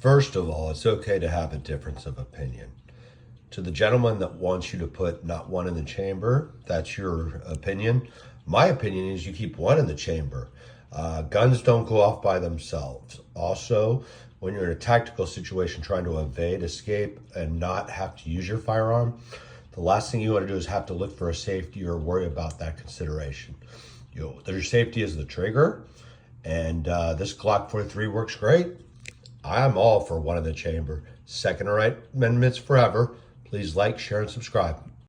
First of all, it's okay to have a difference of opinion. To the gentleman that wants you to put not one in the chamber, that's your opinion. My opinion is you keep one in the chamber. Guns don't go off by themselves. Also, when you're in a tactical situation trying to evade, escape, and not have to use your firearm, the last thing you want to do is have to look for a safety or worry about that consideration. Your safety is the trigger, and this Glock 43 works great. I'm all for one in the chamber. Second Amendment's forever. Please like, share, and subscribe.